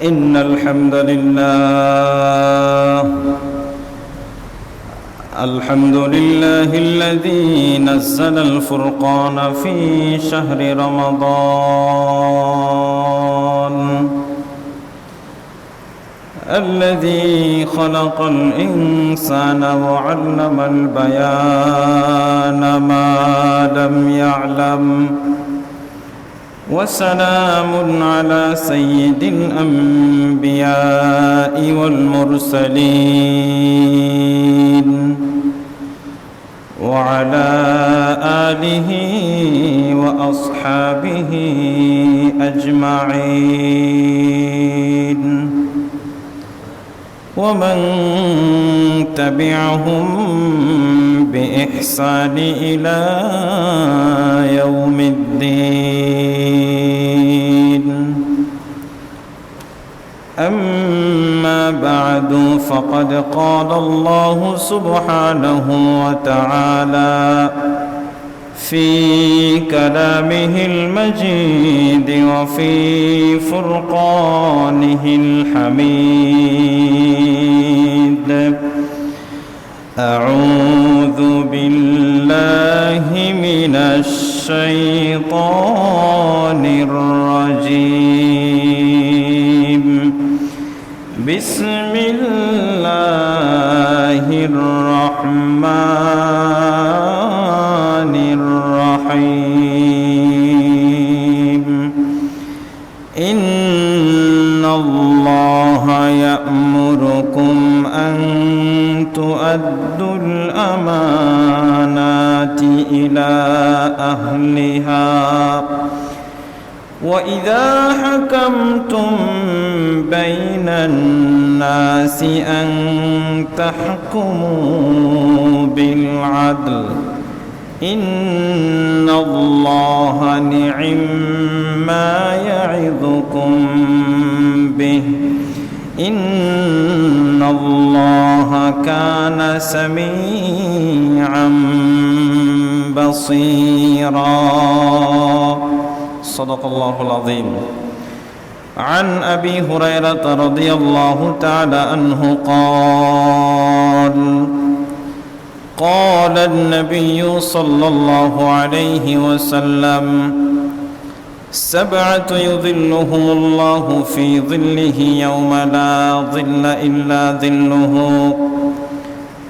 إن الحمد لله الذي نزل الفرقان في شهر رمضان الذي خلق الإنسان وعلم البيان ما لم يعلم وسلام على سيد الأنبياء والمرسلين وعلى آله وأصحابه أجمعين ومن تبعهم بإحسان إلى يوم الدين. أما بعد فقد قال الله سبحانه وتعالى في كلامه المجيد وفي فرقانه الحميد: أعوذ بالله من الشيطان الرجيم. بسم الله الرحمن الرحيم. إن الله يأمركم أن تؤدوا الأمانات إلى أهلها وإذا حكمتم بين الناس أن تحكموا بالعدل إن الله نعما يعظكم به إن الله كان سميعا بصيرا. صدق الله العظيم. عن أبي هريرة رضي الله تعالى عنه قال النبي صلى الله عليه وسلم: 7 يظلهم الله في ظله يوم لا ظل إلا ظله: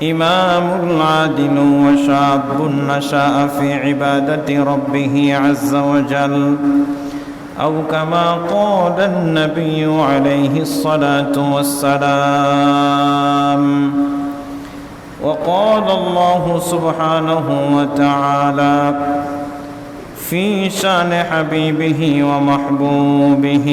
إمام عادل وشاب نشأ في عبادة ربه عز وجل، أو كما قال النبي عليه الصلاة والسلام. وقال الله سبحانه وتعالى في شان حبيبه ومحبوبه: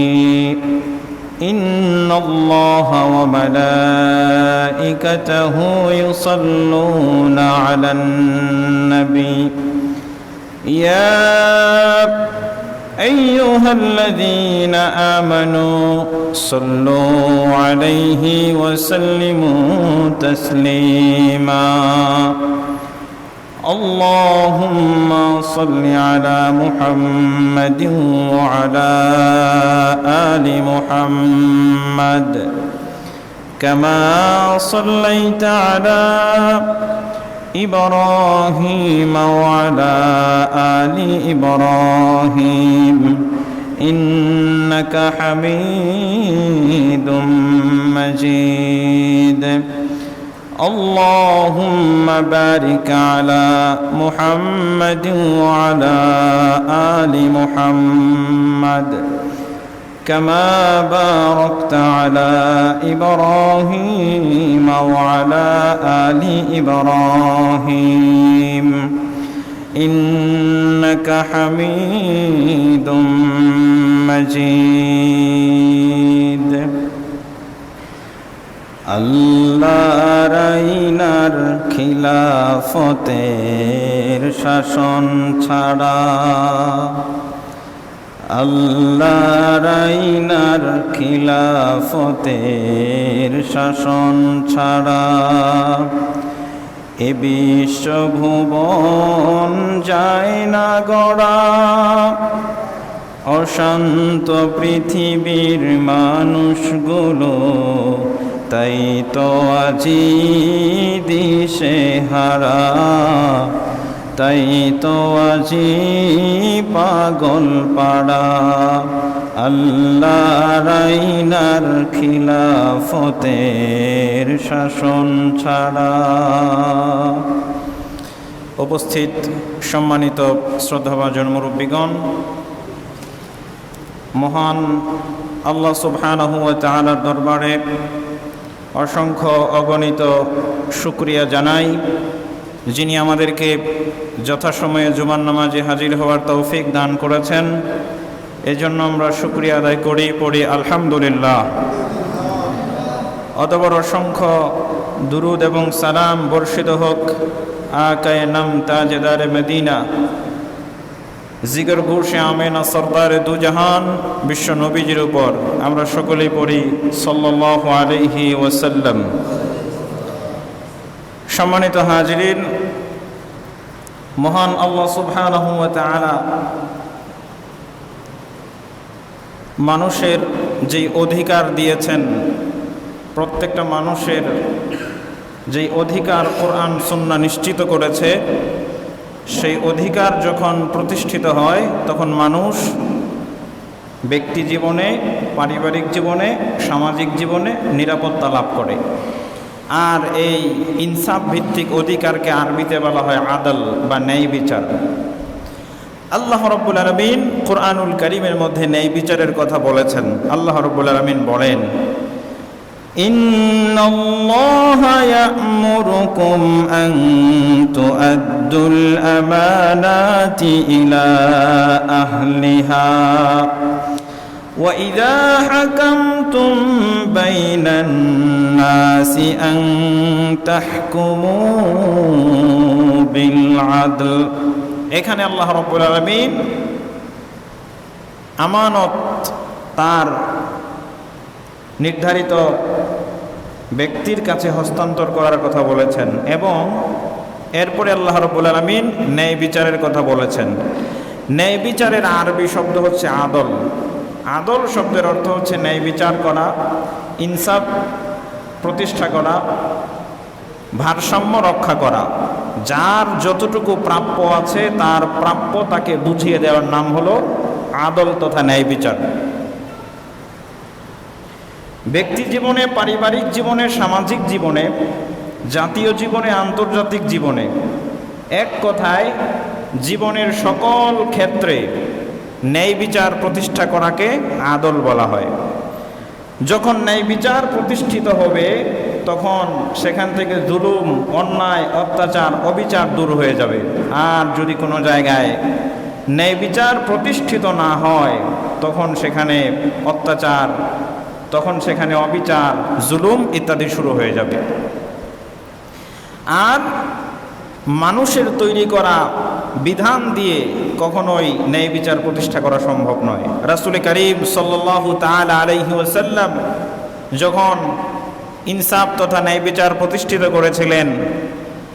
إن الله وملائكته يصلون على النبي يا أيها الذين آمنوا صلوا عليه وسلموا تسليما. اللهم صل على محمد وعلى آل محمد كما صليت على إبراهيم وعلى آل إبراهيم إنك حميد مجيد. اللهم بارك على محمد وعلى آل محمد كما باركت على إبراهيم وعلى آل إبراهيم إنك حميد مجيد. আল্লাহর আইনার খিলাফতের শাসন ছাড়া, আল্লাহর আইনার খিলাফতের শাসন ছাড়া এ বিশ্বভুবন যায় না গড়া। অশান্ত পৃথিবীর মানুষগুলো তাই তো আজি দিশে হারা, তাই তো আজি পাগল পাড়া, আল্লাহর আইনার খিলাফতের শাসন ছাড়া। উপস্থিত সম্মানিত শ্রদ্ধাভাজন মুরব্বীগণ, মহান আল্লাহ সুবহানাহু ওয়া তাআলার দরবারে অসংখ্য অগণিত শুকরিয়া জানাই, যিনি আমাদেরকে যথাসময়ে জুমার নামাজে হাজির হওয়ার তৌফিক দান করেছেন। এজন্য আমরা শুকরিয়া আদায় করি, পড়ি আলহামদুলিল্লাহ। অতঃপর অসংখ্য দুরুদ এবং সালাম বর্ষিত হোক আকায়ে নাম তাজদারে মদিনা, জিগর গুরশে আমেনা সরদারে দু জাহান বিশ্ব নবীজির উপর আমরা সকলেই পড়ি সাল্লাল্লাহু আলাইহি ওয়াসাল্লাম। সম্মানিত হাজিরিন, মহান আল্লাহ সুবহানাহু ওয়া তাআলা মানুষের যেই অধিকার দিয়েছেন, প্রত্যেকটা মানুষের যেই অধিকার কোরআন সুন্নাহ নিশ্চিত করেছে, সেই অধিকার যখন প্রতিষ্ঠিত হয় তখন মানুষ ব্যক্তি জীবনে, পারিবারিক জীবনে, সামাজিক জীবনে নিরাপত্তা লাভ করে। আর এই ইনসাফ ভিত্তিক অধিকারকে আরবিতে বলা হয় আদল বা ন্যায় বিচার। আল্লাহ রাব্বুল আলামিন কুরআনুল কারীমের মধ্যে ন্যায় বিচারের কথা বলেছেন। আল্লাহ রাব্বুল আলামিন বলেন, ইন্নাল্লাহা ইয়া'মুরুকুম আন তু'আদ্দুল আমানাতি ইলা আহলিহা ওয়া ইযা হাকামতুম বাইনান নাসি আন তাহকুমু বিল আদল। এখানে আল্লাহ রাব্বুল আলামিন আমানত তার নির্ধারিত ব্যক্তির কাছে হস্তান্তর করার কথা বলেছেন এবং এরপরে আল্লাহ রাব্বুল আলামিন ন্যায় বিচারের কথা বলেছেন। ন্যায় বিচারের আরবি শব্দ হচ্ছে আদল। আদল শব্দের অর্থ হচ্ছে ন্যায় বিচার করা, ইনসাফ প্রতিষ্ঠা করা, ভারসাম্য রক্ষা করা। যার যতটুকু প্রাপ্য আছে তার প্রাপ্য তাকে বুঝিয়ে দেওয়ার নাম হলো আদল তথা ন্যায় বিচার। ব্যক্তি জীবনে, পারিবারিক জীবনে, সামাজিক জীবনে, জাতীয় জীবনে, আন্তর্জাতিক জীবনে, এক কথায় জীবনের সকল ক্ষেত্রে ন্যায় বিচার প্রতিষ্ঠা করাকে আদল বলা হয়। যখন ন্যায় বিচার প্রতিষ্ঠিত হবে তখন সেখান থেকে জুলুম, অন্যায়, অত্যাচার, অবিচার দূর হয়ে যাবে। আর যদি কোনো জায়গায় ন্যায় বিচার প্রতিষ্ঠিত না হয় তখন সেখানে অত্যাচার, তখন সেখানে অবিচার, জুলুম ইত্যাদি শুরু হয়ে যাবে। আর মানুষের তৈরি করা বিধান দিয়ে কখনোই ন্যায় বিচার প্রতিষ্ঠা করা সম্ভব নয়। রাসূল করিম সাল্লাল্লাহু তাআলা আলাইহি ওয়াসাল্লাম যখন ইনসাফ তথা ন্যায় বিচার প্রতিষ্ঠিত করেছিলেন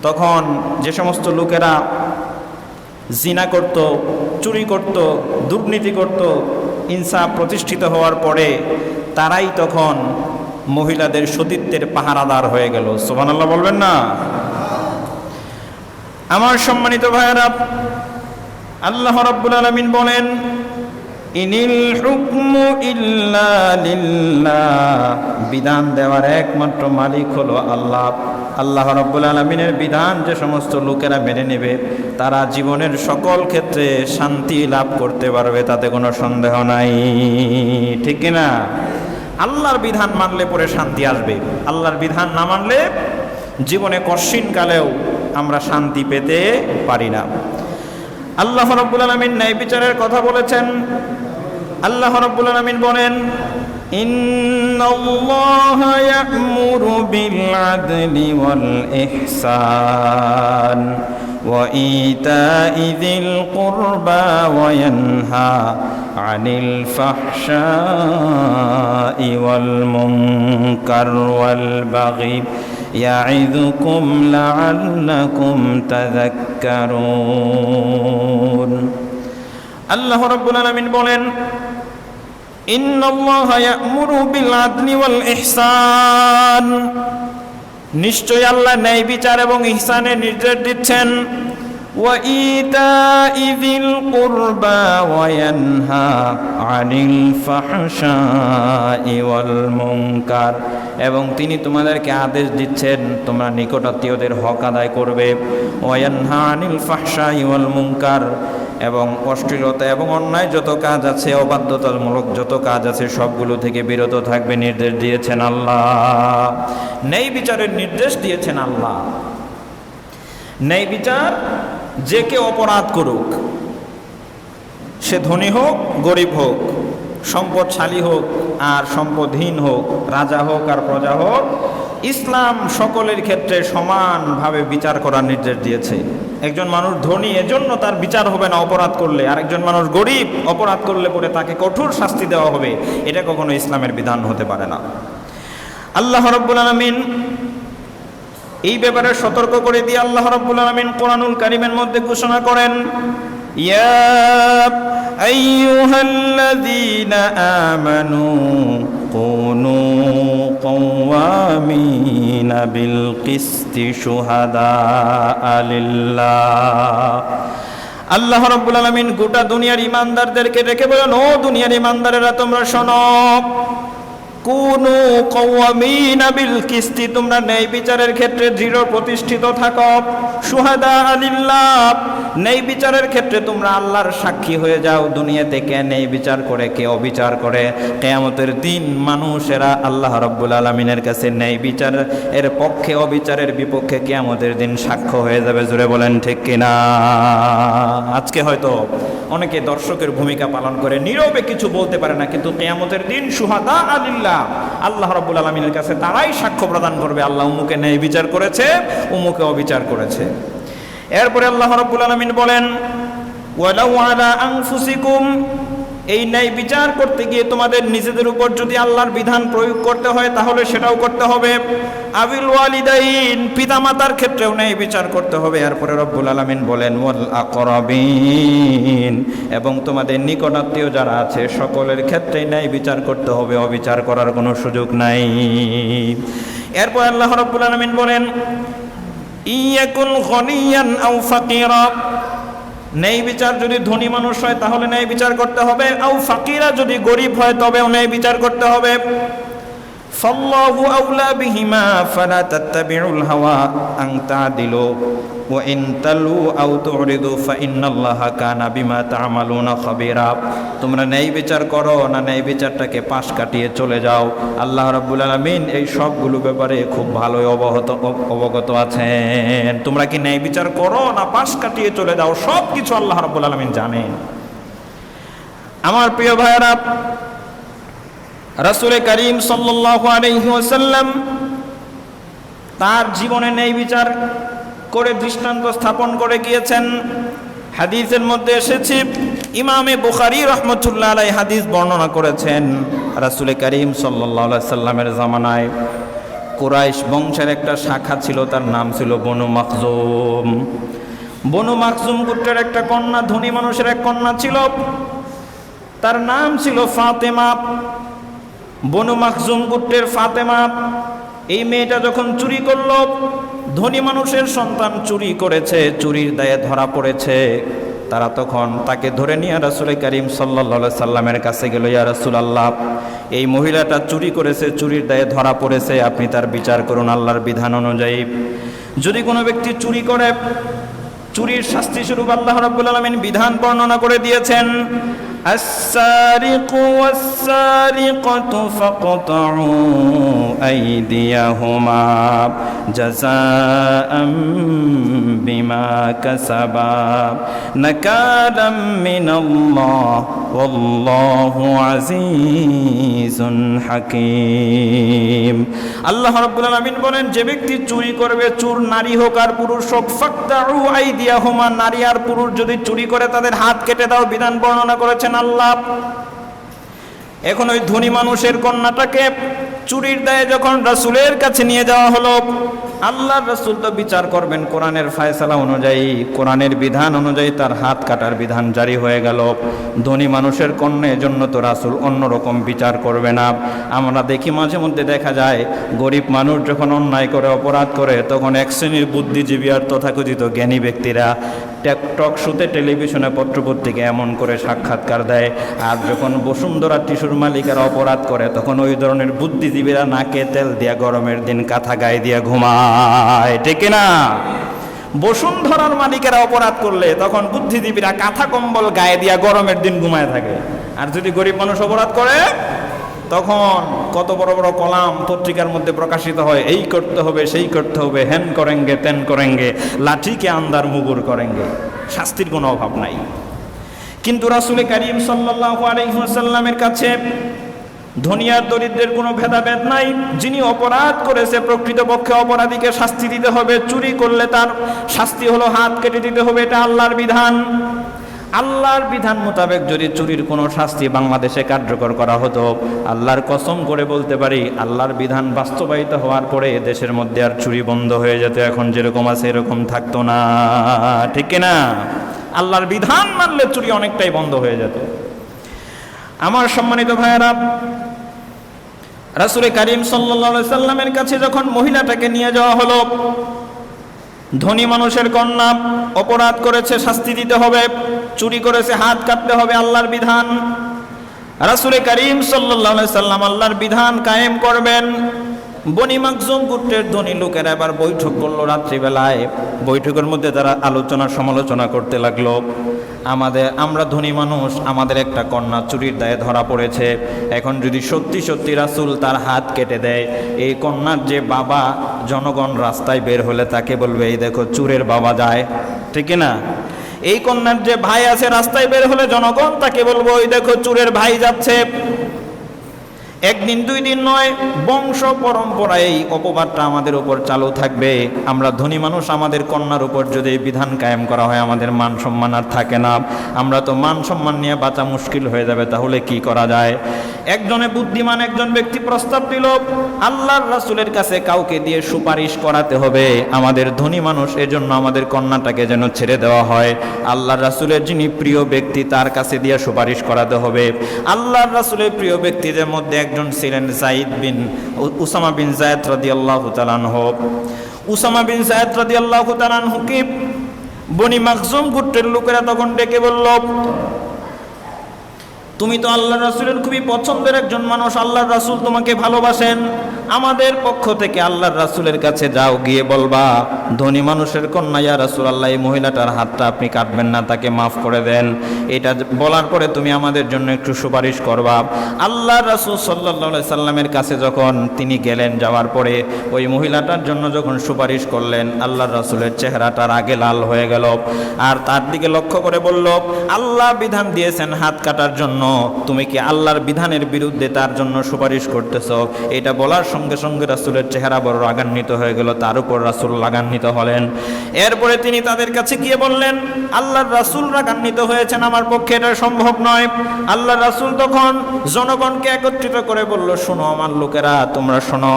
তখন যে সমস্ত লোকেরা জিনা করত, চুরি করত, দুর্নীতি করত, ইনসাফ প্রতিষ্ঠিত হওয়ার পরে তারাই তখন মহিলাদের সতীত্বের পাহারাদার হয়ে গেল। সুবহানাল্লাহ বলবেন না? আমার সম্মানিত ভাইয়েরা, আল্লাহ রাব্বুল আলামিন বলেন, ইনিল হুকমু ইল্লা লিল্লাহ। বিধান দেওয়ার একমাত্র মালিক হলো আল্লাহ। আল্লাহ রাব্বুল আলামিনের বিধান যে সমস্ত লোকেরা মেনে নেবে তারা জীবনের সকল ক্ষেত্রে শান্তি লাভ করতে পারবে, তাতে কোনো সন্দেহ নাই। ঠিক কিনা? আল্লাহর বিধান মানলে পরে শান্তি আসবে। আল্লাহর বিধান না মানলে জীবনে কঠিন কালেও আমরা শান্তি পেতে পারি না। আল্লাহ রাব্বুল আলামিন ন্যায় বিচারের কথা বলেছেন। আল্লাহ রাব্বুল আলামিন বলেন, ইন্নাল্লাহা ইয়া'মুরু বিল আদলি ওয়াল ইহসান ওয়া ইতা'i যিল কুরবা ওয়া ইয়ানহা আনিল ফাহশাই ওয়াল মুনকার ওয়াল বাগি ইয়া'iযুকুম লা'আল্লাকুম তাযাক্কারুন। আল্লাহ রাব্বুল আলামিন বলেন, ইন্নাল্লাহা ইয়া'মুরু বিল আদলি ওয়াল ইহসান, নিশ্চয়ই আল্লাহ ন্যায় বিচার এবং ইহসানের নির্দেশ দিচ্ছেন। ওয়া ইতাই যিল কুরবা ওয়া ইয়ানহা আনিল ফাহশাই ওয়াল মুনকার, এবং তিনি তোমাদেরকে আদেশ দিচ্ছেন তোমরা নিকটাত্মীয়দের হক আদায় করবে। ওয়া ইয়ানহা আনিল ফাহশাই ওয়াল মুনকার, এবং অশ্লীলতা এবং অন্যায় যত কাজ আছে, অবাধ্যতামূলক যত কাজ আছে সবগুলো থেকে বিরত থাকবে নির্দেশ দিয়েছেন আল্লাহ। ন্যায় বিচারের নির্দেশ দিয়েছেন আল্লাহ। ন্যায় বিচার, যে কেউ অপরাধ করুক, সে ধনী হোক গরিব হোক, সম্পদশালী হোক আর সম্পদহীন হোক, রাজা হোক আর প্রজা হোক, ইসলাম সকলের ক্ষেত্রে সমানভাবে বিচার করার নির্দেশ দিয়েছে। একজন মানুষ ধনী, এজন্য তার বিচার হবে না অপরাধ করলে, আর একজন মানুষ গরিব, অপরাধ করলে পরে তাকে কঠোর শাস্তি দেওয়া হবে। এটা কখনো ইসলামের বিধান হতে পারে না। আল্লাহ রাব্বুল আলামিন এই ব্যাপারে সতর্ক করে দিয়ে আল্লাহ রাব্বুল আলামিন কোরআনুল কারীমের মধ্যে ঘোষণা করেন, ইয়া আইয়ুহাল্লাযীনা আমানু কুনু কাওয়ামিনা বিল কিসতি শুহাদাআ লিল্লাহ। আল্লাহ রাব্বুল আলামিন গোটা দুনিয়ার ঈমানদারদেরকে ডেকে বলেন, ও দুনিয়ার ঈমানদারেরা তোমরা শোনো, কুনু কাওয়ামিনা বিল কিসতি, তোমরা ন্যায় বিচারের ক্ষেত্রে দৃঢ় প্রতিষ্ঠিত থাকো। শুহাদা লিল্লাহ, ন্যায় বিচারের ক্ষেত্রে তোমরা আল্লাহর সাক্ষী হয়ে যাও। দুনিয়াতে কে ন্যায় বিচার করে, কে অবিচার করে, কিয়ামতের দিন মানুষেরা আল্লাহ রাব্বুল আলামিনের কাছে ন্যায় বিচার এর পক্ষে অবিচারের বিপক্ষে কিয়ামতের দিন সাক্ষ্য হয়ে যাবে। জোরে বলেন ঠিক কিনা? আজকে হয়তো অনেকে দর্শকের ভূমিকা পালন করে, নীরবে কিছু বলতে পারে না, কিন্তু কিয়ামতের দিন শুহাদা লিল্লাহ, আল্লাহ রাব্বুল আলামিনের কাছে তারাই সাক্ষ্য প্রদান করবে, আল্লাহ উমুকে ন্যায় বিচার করেছে, উমুকে অবিচার করেছে। এরপরে আল্লাহ রাব্বুল আলামিন বলেন, ওয়ালাউ আলা আনফুসিকুম, এই ন্যায় বিচার করতে গিয়ে তোমাদের নিজেদের উপর যদি আল্লাহর বিধান প্রয়োগ করতে হয় তাহলে সেটাও করতে হবে। আবিল ওয়ালিদাইন, পিতামাতার ক্ষেত্রেও ন্যায় বিচার করতে হবে। এরপরে রব্বুল আলামিন বলেন, ওয়াল আকরাবিন, এবং তোমাদের নিকটাত্মীয় যারা আছে সকলের ক্ষেত্রেই ন্যায় বিচার করতে হবে, অবিচার করার কোনো সুযোগ নাই। এরপর আল্লাহ রব্বুল আলামিন বলেন, ইয়াকুন গনিয়ান আও ফাকিরা, ন্যায় বিচার যদি ধনী মানুষ হয় তাহলে ন্যায় বিচার করতে হবে, আও ফাকিরা, যদি গরিব হয় তবেও ন্যায় বিচার করতে হবে। ফাল্লাহু আউলা বিহিমা ফালা তাত্তাবিউল হাওয়া আন তা'দিলু ওয়া ইন তালু আও তুরিদু ফাইন্নাল্লাহা কানা বিমা তা'মালুনা খাবীরা। তোমরা ন্যায় বিচার করো না ন্যায় বিচারটাকে পাশ কাটিয়ে চলে যাও, আল্লাহ রাব্বুল আলামিন এই সবগুলো ব্যাপারে খুব ভালোই অবগত আছেন। তোমরা কি ন্যায় বিচার করো না পাশ কাটিয়ে চলে যাও, সব কিছু আল্লাহ রাব্বুল আলামিন জানেন। আমার প্রিয় ভাইয়েরা, রাসূল করিম সাল্লাল্লাহু আলাইহি ওয়াসাল্লাম তার জীবনে ন্যায় বিচার করে দৃষ্টান্ত স্থাপন করে গিয়েছেন। হাদিসের মধ্যে এসেছে, ইমামে বুখারী রাহমাতুল্লাহ আলাইহি হাদিস বর্ণনা করেছেন, রাসূল করিম সাল্লাল্লাহু আলাইহি সাল্লামের জামানায় কুরাইশ বংশের একটা শাখা ছিল, তার নাম ছিল বনু মাখজুম। বনু মাখজুম গোত্রের একটা কন্যা, ধনী মানুষের এক কন্যা ছিল, তার নাম ছিল ফাতেমা। বনু মাখজুম গোত্রের ফাতেমা, এই মেয়েটা যখন চুরি করল, ধনী মানুষের সন্তান চুরি করেছে, চুরির দায়ে ধরা পড়েছে, তারা তখন তাকে ধরে নিয়ে রাসূল করিম সাল্লাল্লাহু আলাইহি সাল্লামের কাছে গেল, ইয়া রাসূলুল্লাহ, এই মহিলাটা চুরি করেছে, চুরির দায়ে ধরা পড়েছে, আপনি তার বিচার করুন আল্লাহর বিধান অনুযায়ী। যদি কোনো ব্যক্তি চুরি করে, চুরির শাস্তি স্বরূপ আল্লাহ রাব্বুল আলামিন বিধান বর্ণনা করে দিয়েছেন, আস-সারিকু ওয়াস-সারিকাতু ফাকতাউ আইদিয়াহুমা জাযাআম বিমা কাসাবা নাকালাম মিনাল্লাহ ওয়াল্লাহু আজিজুন হাকীম। আল্লাহ রাব্বুল আলামিন বলেন, যে ব্যক্তি চুরি করবে, চোর নারী হোক আর পুরুষ হোক, ফাকতাউ আইদিয়াহুমা, নারী আর পুরুষ যদি চুরি করে তাদের হাত কেটে দাও, বিধান বর্ণনা করেছেন আল্লাহ। এখন ওই ধনী মানুষের কন্যাটাকে চুরির দায়ে যখন রাসূলের কাছে নিয়ে যাওয়া হলো, আল্লাহর রাসূল তো বিচার করবেন কোরআনের ফায়সালা অনুযায়ী, কোরআনের বিধান অনুযায়ী তার হাত কাটার বিধান জারি হয়ে গেল। ধনী মানুষের কন্যার জন্য তো রাসূল অন্যরকম বিচার করবে না। আমরা দেখি মাঝে মধ্যে দেখা যায় গরিব মানুষ যখন অন্যায় করে অপরাধ করে তখন এক শ্রেণীর বুদ্ধিজীবী আর তথাকথিত জ্ঞানী ব্যক্তিরা টক শুতে টেলিভিশনে পত্রপত্রিকা এমন করে সাক্ষাৎকার দেয়, আর যখন বসুন্ধরা টিস্যুর মালিকেরা অপরাধ করে তখন ওই ধরনের বুদ্ধিজীবীরা নাকে তেল দিয়া গরমের দিন কাঁথা গায়ে দিয়া ঘুমায়, ঠিক না? বসুন্ধরার মালিকেরা অপরাধ করলে তখন বুদ্ধিজীবীরা কাঁথা কম্বল গায়ে দিয়া গরমের দিন ঘুমায় থাকে, আর যদি গরিব মানুষ অপরাধ করে তখন কত বড় বড় কলাম পত্রিকার মধ্যে প্রকাশিত হয়, এই করতে হবে সেই করতে হবে, হ্যান করেঙ্গে তেন করেঙ্গে, লাঠিকে আন্দার মুগুর করেঙ্গে, শাস্তির কোনো অভাব নাই। কিন্তু রাসূল করিম সাল্লাল্লাহু আলাইহি ওয়াসাল্লামের কাছে ধনী আর দরিদ্রের কোনো ভেদাভেদ নাই। যিনি অপরাধ করেছে প্রকৃতপক্ষে অপরাধীকে শাস্তি দিতে হবে। চুরি করলে তার শাস্তি হলো হাত কেটে দিতে হবে, এটা আল্লাহর বিধান। আল্লাহর বিধান মোতাবেক যদি চুরির কোনো শাস্তি বাংলাদেশে কার্যকর করা হতো, আল্লাহর কসম করে বলতে পারি আল্লাহর বিধান বাস্তবায়িত হওয়ার পরে দেশের মধ্যে আর চুরি বন্ধ হয়ে যেত, এখন যেরকম আছে এরকম থাকতো না, ঠিক কিনা? আল্লাহর বিধান মানলে চুরি অনেকটাই বন্ধ হয়ে যেত। আমার সম্মানিত ভাইয়েরা, রাসূল করিম সাল্লাল্লাহু আলাইহি সাল্লামের কাছে যখন মহিলাটাকে নিয়ে যাওয়া হলো, ধনী মানুষের কন্যা অপরাধ করেছে শাস্তি দিতে হবে, চুরি করেছে হাত কাটতে হবে, আল্লাহর বিধান। রাসূল করিম সাল্লাল্লাহু আলাইহি সাল্লাম আল্লাহর বিধান কায়েম করবেন। বনি মাখজুম গোত্রের ধনী লোকেরা এবার বৈঠক করলো রাত্রিবেলায়। বৈঠকের মধ্যে তারা আলোচনা সমালোচনা করতে লাগলো, আমরা ধনী মানুষ, আমাদের একটা কন্যা চুরির দায়ে ধরা পড়েছে। এখন যদি সত্যি সত্যি রাসূল তার হাত কেটে দেয়, এই কন্যার যে বাবা, জনগণ রাস্তায় বের হলে তাকে বলবে এই দেখো চুরের বাবা যায়, ঠিক না? এই কন্যার যে ভাই আছে রাস্তায় বের হলে জনগণ তাকে বলবো ওই দেখো চুরের ভাই যাচ্ছে। একদিন দুই দিন নয়, বংশ পরম্পরায় এই অপবাদটা আমাদের উপর চালু থাকবে। আমরা ধনী মানুষ, আমাদের কন্যার উপর যদি বিধান কায়েম করা হয় আমাদের মান সম্মান আর থাকে না, আমরা তো মান সম্মান নিয়ে বাঁচা মুশকিল হয়ে যাবে। তাহলে কি করা যায়? একজনে বুদ্ধিমান একজন ব্যক্তি প্রস্তাব দিল, আল্লাহর রাসূলের কাছে কাউকে দিয়ে সুপারিশ করাতে হবে আমাদের ধনী মানুষ, এজন্য আমাদের কন্যাটাকে যেন ছেড়ে দেওয়া হয়। আল্লাহর রাসূলের যিনি প্রিয় ব্যক্তি তার কাছে দিয়ে সুপারিশ করাতে হবে। আল্লাহর রাসূলের প্রিয় ব্যক্তিদের মধ্যে একজন ছিলেন উসামা বিন যায়েদ রাদিয়াল্লাহু তাআলা আনহু। উসামা বিন যায়েদ রাদিয়াল্লাহু তাআলা আনহুকে বনি মাখজুম গোত্রের লোকেরা তখন ডেকে বলল, তুমি তো আল্লাহর রাসূলের খুবই পছন্দের একজন মানুষ, আল্লাহর রাসূল তোমাকে ভালোবাসেন, আমাদের পক্ষ থেকে আল্লাহর রাসূলের কাছে যাও, গিয়ে বলবা ধনী মানুষের কন্যা ইয়া রাসূলুল্লাহ, এই মহিলাটার হাতটা আপনি কাটবেন না, তাকে মাফ করে দেন। এটা বলার পরে তুমি আমাদের জন্য একটু সুপারিশ করবা। আল্লাহর রাসূল সাল্লাল্লাহু আলাইহি সাল্লামের কাছে যখন তিনি গেলেন, যাওয়ার পরে ওই মহিলাটার জন্য যখন সুপারিশ করলেন, আল্লাহর রাসূলের চেহারাটার আগে লাল হয়ে গেল, আর তার দিকে লক্ষ্য করে বলল, আল্লাহ বিধান দিয়েছেন হাত কাটার জন্য, তুমি কি আল্লাহর বিধানের বিরুদ্ধে তার জন্য সুপারিশ করতেছ? এটা বলার সঙ্গে সঙ্গে রাসূলের চেহারা বড় রাগান্বিত হয়ে গেল, তার উপর রাসূল রাগান্বিত হলেন। এরপরে তিনি তাদের কাছে গিয়ে বললেন, আল্লাহর রাসূল রাগান্বিত হয়েছেন, আমার পক্ষে এটা সম্ভব নয়। আল্লাহর রাসূল তখন জনগণকে একত্রিত করে বলল, শোনো আমার লোকেরা, তোমরা শোনো,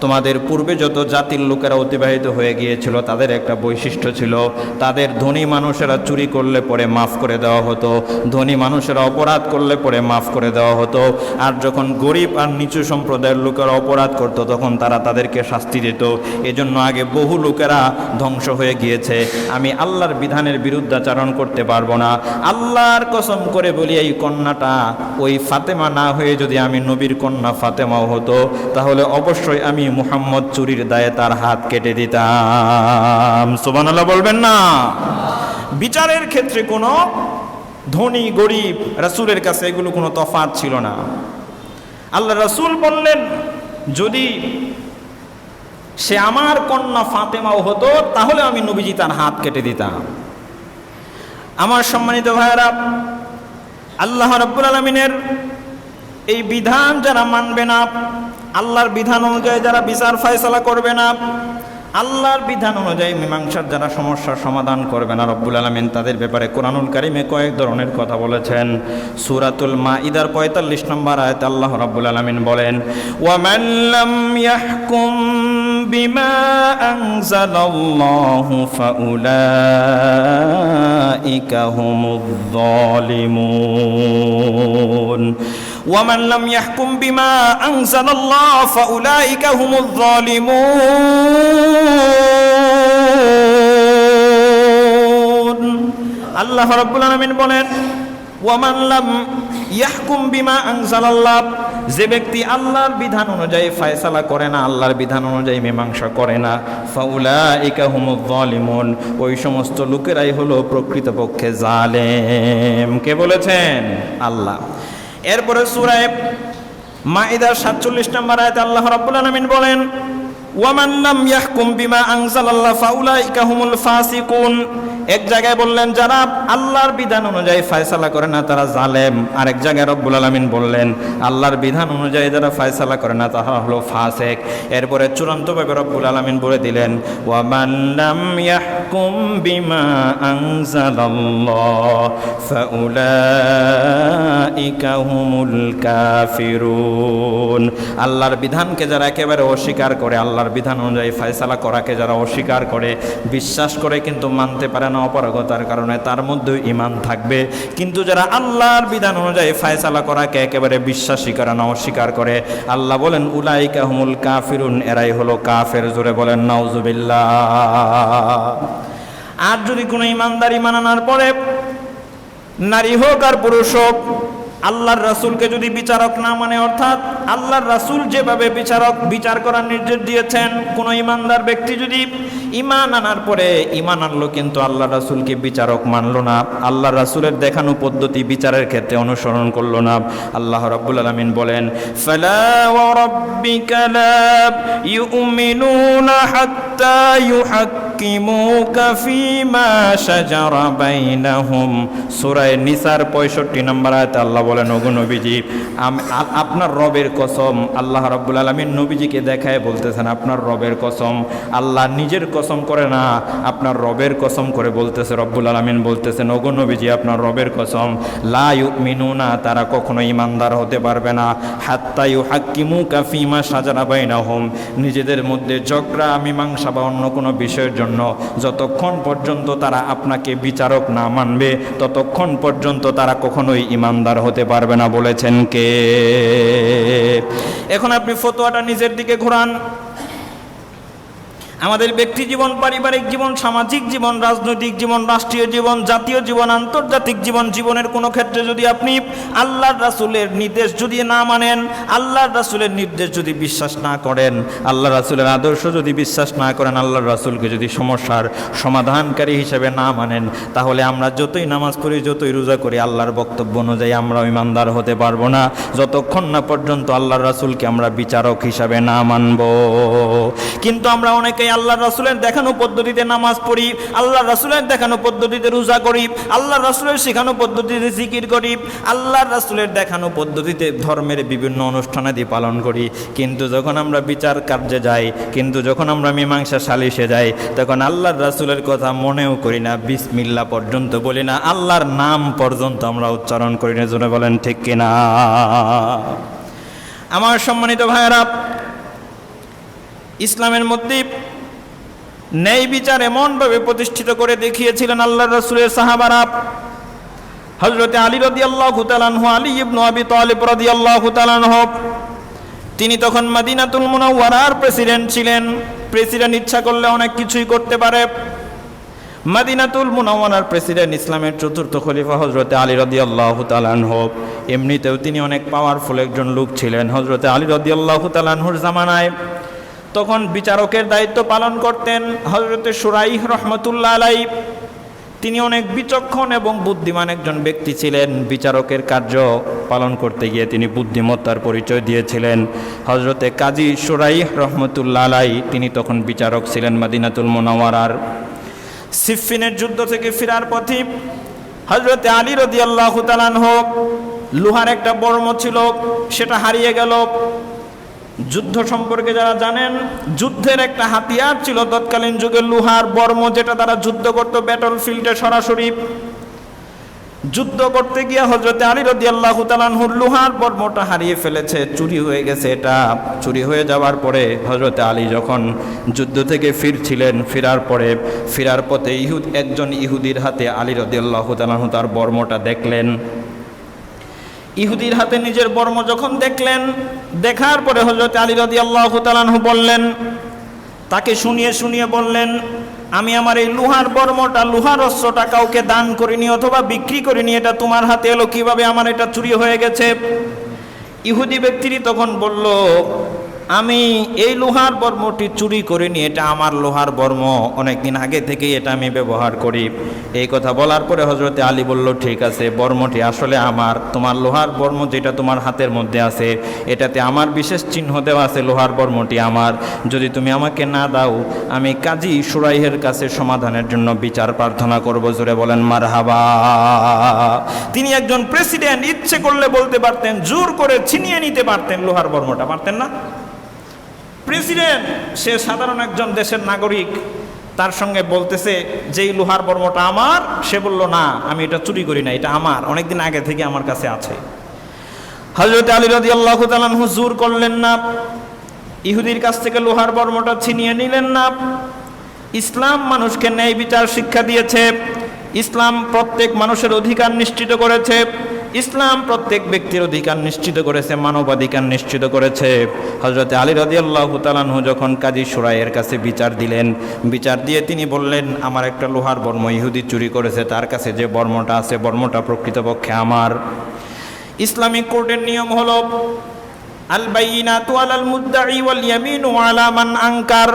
তোমাদের পূর্বে যত জাতির লোকেরা অতিবাহিত হয়ে গিয়েছিল তাদের একটা বৈশিষ্ট্য ছিল, তাদের ধনী মানুষেরা চুরি করলে পরে মাফ করে দেওয়া হতো, ধনী মানুষেরা অপরাধ করলে পরে মাফ করে দেওয়া হতো, আর যখন গরিব আর নিচু সম্প্রদায়ের লোকেরা অপরাধ করত তখন তারা তাদেরকে শাস্তি দিত। এজন্য আগে বহু লোকেরা ধ্বংস হয়ে গিয়েছে। আমি আল্লাহর বিধানের বিরুদ্ধাচরণ করতে পারবো না। আল্লাহর কসম করে বলি, এই কন্যাটা ওই ফাতেমা না হয়ে যদি আমি নবীর কন্যা ফাতেমাও হতো, তাহলে অবশ্যই আমি মুহাম্মদ চুরির দায়ে তার হাত কেটে দিতাম। সুবহানাল্লাহ বলবেন না? বিচারের ক্ষেত্রে কোনো ধনী গরিব রাসূলের কাছে এগুলো কোনো তফাৎ ছিল না। আল্লাহ রাসূল বললেন, যদি সে আমার কন্যা ফাতেমাও হতো তাহলে আমি নবীজি তার হাত কেটে দিতাম। আমার সম্মানিত ভাইয়েরা, আল্লাহ রাব্বুল আলামিনের এই বিধান যারা মানবে না, আল্লাহর বিধান অনুযায়ী যারা বিচার ফয়সালা করবে না, আল্লাহর বিধান অনুযায়ী মীমাংসার যারা সমস্যার সমাধান করবে না, রব্বুল আলামিন তাদের ব্যাপারে কোরআনুল কারীমে কয়েক ধরনের কথা বলেছেন। সূরাতুল মাঈদার ৪৫ নম্বর আয়াতে আল্লাহ রব্বুল আলামিন বলেন, ওয়া মান লাম ইয়াহকুম بما أنزل الله فأولئك هم الظالمون ومن لم يحكم بما أنزل الله فأولئك هم الظالمون আল্লাহ রাব্বুল আলামিন বলেন ওয়ামান লাম ইয়াহকুম বিমা আনজালাল্লাহ, যে ব্যক্তি আল্লাহর বিধান অনুযায়ী ফয়সালা করে না, আল্লাহর বিধান অনুযায়ী মীমাংসা করে না, ফাউলাইকা হুমুয যালিমুন, ওই সমস্ত লোকেরাই হলো প্রকৃতপক্ষে জালেম। কে বলেছেন? আল্লাহ। এরপরে সূরা মাইদার 47 নম্বর আয়াতে আল্লাহ রাব্বুল আলামিন বলেন ওয়ামান লাম ইয়াহকুম বিমা আনজালাল্লাহ ফাউলাইকা হুমুল ফাসিকুন। এক জায়গায় বললেন যারা আল্লাহর বিধান অনুযায়ী ফয়সালা করে না তারা জালেম, আরেক জায়গায় রব্বুল আলামিন বললেন আল্লাহর বিধান অনুযায়ী যারা ফয়সালা করে না তারা হলো ফাসিক। এরপরে চূড়ান্তভাবে রব্বুল আলামিন বলে দিলেন ওয়ামান লাম ইয়াহকুম বিমা আনজালাল্লাহ ফাউলাইকা হুমুল কাফিরুন। আল্লাহর বিধানকে যারা একেবারে অস্বীকার করে, আল্লাহর বিধান অনুযায়ী ফয়সালা করাকে যারা অস্বীকার করে, বিশ্বাস করে কিন্তু মানতে পারে না অপারগতার কারণে, তার মধ্যে ঈমান থাকবে। কিন্তু যারা আল্লাহর বিধান অনুযায়ী ফয়সালা করাকে একেবারে বিশ্বাসী করে না, অস্বীকার করে, আল্লাহ বলেন উলাইকা হুমুল কাফিরুন, এরাই হলো কাফের। জোরে বলেন নাউজুবিল্লাহ। আর যদি কোনো ঈমানদার ঈমান আনার পরে নারী হোক আর পুরুষ হোক আল্লাহর রাসূলকে যদি বিচারক না মানে, অর্থাৎ আল্লাহর রাসূল যেভাবে বিচার করার নির্দেশ দিয়েছেন, কোন ঈমানদার ব্যক্তি যদি ঈমান আনার পরে ঈমান আনলো কিন্তু আল্লাহর রাসূলকে বিচারক মানলো না, আল্লাহর রাসূলের দেখানো পদ্ধতি বিচারের ক্ষেত্রে অনুসরণ করলো না, আল্লাহ রাব্বুল আলামিন বলেন ফালা ওয়া রাব্বিকা লা ইউমিনুনা হাত্তা ইউহাক্কিমুকা ফীমা শাজারা বাইনাহুম। সূরা নিসার 65 নম্বর আয়াতে আল্লাহ বলেন ওগো নবীজি, আপনার রবের কসম, আল্লাহ রাব্বুল আলামিন নবীজিকে দেখায় বলতেছেন আপনার রবের কসম। আল্লাহ নিজের কসম করে না, আপনার রবের কসম করে বলতেছে। রব্বুল আলামিন বলতেছেন ওগো নবীজি আপনার রবের কসম, লা ইউমিনুনা, তারা কখনো ঈমানদার হতে পারবে না, হাত্তা ইউহাক্কিমুকা ফীমা শাজারা বাইনাহুম, নিজেদের মধ্যে ঝগড়া মীমাংসা বা অন্য কোনো বিষয়ের জন্য যতক্ষণ পর্যন্ত তারা আপনাকে বিচারক না মানবে ততক্ষণ পর্যন্ত তারা কখনোই ঈমানদার হতে পারবে না। বলেছেন কে? এখন আপনি ফতোয়াটা নিজের দিকে ঘোরান। আমাদের ব্যক্তি জীবন, পারিবারিক জীবন, সামাজিক জীবন, রাজনৈতিক জীবন, রাষ্ট্রীয় জীবন, জাতীয় জীবন, আন্তর্জাতিক জীবন, জীবনের কোনো ক্ষেত্রে যদি আপনি আল্লাহর রাসূলের নির্দেশ যদি না মানেন, আল্লাহর রাসূলের নির্দেশ যদি বিশ্বাস না করেন, আল্লাহর রাসূলের আদর্শ যদি বিশ্বাস না করেন, আল্লাহর রাসূলকে যদি সমস্যার সমাধানকারী হিসেবে না মানেন, তাহলে আমরা যতই নামাজ পড়ি, যতই রোজা করি, আল্লাহর বক্তব্য অনুযায়ী আমরা ঈমানদার হতে পারবো না যতক্ষণ না পর্যন্ত আল্লাহর রাসূলকে আমরা বিচারক হিসাবে না মানব। কিন্তু আমরা অনেকেই আল্লাহর রাসূলের দেখানো পদ্ধতিতে নামাজ পড়ি, আল্লাহর রাসূলের দেখানো পদ্ধতিতে রোজা করি, আল্লাহর রাসূলের শেখানো পদ্ধতিতে জিকির করি, আল্লাহর রাসূলের দেখানো পদ্ধতিতে ধর্মের বিভিন্ন অনুষ্ঠানাদি পালন করি। কিন্তু যখন আমরা বিচার কার্যে যাই, কিন্তু যখন আমরা মীমাংসা সালিশে যাই, তখন আল্লাহর রাসূলের কথা মনেও করি না, বিসমিল্লাহ পর্যন্ত বলি না, আল্লাহর নাম পর্যন্ত আমরা উচ্চারণ করি না। জোরে বলেন ঠিক কিনা? আমার সম্মানিত ভাইয়েরা, ইসলামের মধ্যে ন্যায় বিচার এমনভাবে প্রতিষ্ঠিত করে দেখিয়েছিলেন আল্লাহর রাসূলের সাহাবারা। হযরতে আলী রাদিয়াল্লাহু তাআলা আনহু, আলী ইবনে আবি তালিব রাদিয়াল্লাহু তাআলা আনহু, তিনি তখন মদিনাতুল মুনাওয়ারার প্রেসিডেন্ট ছিলেন। প্রেসিডেন্ট ইচ্ছা করলে অনেক কিছুই করতে পারে। মদিনাতুল মুনাওয়ারার প্রেসিডেন্ট, ইসলামের চতুর্থ খলিফা হযরতে আলী রাদিয়াল্লাহু তাআলা আনহু, এমনিতেও তিনি অনেক পাওয়ারফুল একজন লোক ছিলেন। হযরতে আলী রাদিয়াল্লাহু তাআলা আনহুর জামানায় তখন বিচারকের দায়িত্ব পালন করতেন হযরতে শুরাইহ রাহমাতুল্লাহ আলাইহি। তিনি অনেক বিচক্ষণ এবং বুদ্ধিমান একজন ব্যক্তি ছিলেন। বিচারকের কার্য পালন করতে গিয়ে তিনি বুদ্ধিমত্তার পরিচয় দিয়েছিলেন। হযরতে কাজী শুরাইহ রাহমাতুল্লাহ আলাইহি, তিনি তখন বিচারক ছিলেন মদিনাতুল মুনাওয়ারার। সিফফিনের যুদ্ধ থেকে ফেরার পথে হযরতে আলী রাদিয়াল্লাহু তাআলা আনহু, লোহার একটা বর্ম ছিল, সেটা হারিয়ে গেল। যুদ্ধ সম্পর্কে যারা জানেন, যুদ্ধের একটা হাতিয়ার ছিল তৎকালীন যুগে লোহার বর্ম, যেটা তারা যুদ্ধ করত ব্যাটল ফিল্ডে সরাসরি। যুদ্ধ করতে গিয়ে হযরতে আলী রাদিয়াল্লাহু তাআলা আনহুর লোহার বর্মটা হারিয়ে ফেলেছে, চুরি হয়ে গেছে। এটা চুরি হয়ে যাওয়ার পরে হযরতে আলী যখন যুদ্ধ থেকে ফেরার পথে একজন ইহুদির হাতে আলী রাদিয়াল্লাহু তাআলা আনহু তার বর্মটা দেখলেন। ইহুদির হাতে নিজের বর্ম যখন দেখলেন, দেখার পরে হযরতে আলী রাদিয়াল্লাহু তাআলা আনহু বললেন, তাকে শুনিয়ে বললেন, আমি আমার এই লোহার বর্মটা, লোহার অস্ত্রটা কাউকে দান করিনি অথবা বিক্রি করিনি, এটা তোমার হাতে এলো কিভাবে? আমার এটা চুরি হয়ে গেছে। ইহুদি ব্যক্তিটি তখন বলল, আমি এই লোহার বর্মটি চুরি করিনি, এটা আমার লোহার বর্ম, অনেকদিন আগে থেকেই এটা আমি ব্যবহার করি। এই কথা বলার পরে হযরতে আলী বলল, ঠিক আছে, বর্মটি আসলে আমার, তোমার লোহার বর্ম যেটা তোমার হাতের মধ্যে আছে এটাতে আমার বিশেষ চিহ্ন দেওয়া আছে, লোহার বর্মটি আমার। যদি তুমি আমাকে না দাও, আমি কাজী সুরাইহের কাছে সমাধানের জন্য বিচার প্রার্থনা করব। জোরে বলেন মারহাবা। তিনি একজন প্রেসিডেন্ট, ইচ্ছে করলে বলতে পারতেন, জোর করে ছিনিয়ে নিতে পারতেন লোহার বর্মটা, পারতেন না? প্রেসিডেন্ট, সে সাধারণ একজন দেশের নাগরিক, তার সঙ্গে বলতেছে যে এই লোহার বর্মটা আমার। সে বলল, না, আমি এটা চুরি করি না, এটা আমার, অনেকদিন আগে থেকে আমার কাছে আছে। হযরত আলী রাদিয়াল্লাহু তাআলা আনহু জোর করলেন না, ইহুদির কাছ থেকে লোহার বর্মটা ছিনিয়ে নিলেন না। ইসলাম মানুষকে ন্যায় বিচার শিক্ষা দিয়েছে। ইসলাম প্রত্যেক মানুষের অধিকার নিশ্চিত করেছে। ইসলাম প্রত্যেক ব্যক্তির অধিকার নিশ্চিত করেছে, মানবাধিকার নিশ্চিত করেছে। হযরতে আলী রাদিয়াল্লাহু তাআলা আনহু যখন কাজী সুরাইয়ের কাছে বিচার দিলেন, বিচার দিয়ে তিনি বললেন, আমার একটা লোহার বর্ম ইহুদি চুরি করেছে, তার কাছে যে বর্মটা আছে বর্মটা প্রকৃতপক্ষে আমার। ইসলামিক কোর্টের নিয়ম হলো আল বাইয়িনাতু আলাল মুদ্দাঈ ওয়াল ইয়ামিনু আলা মান আনকার।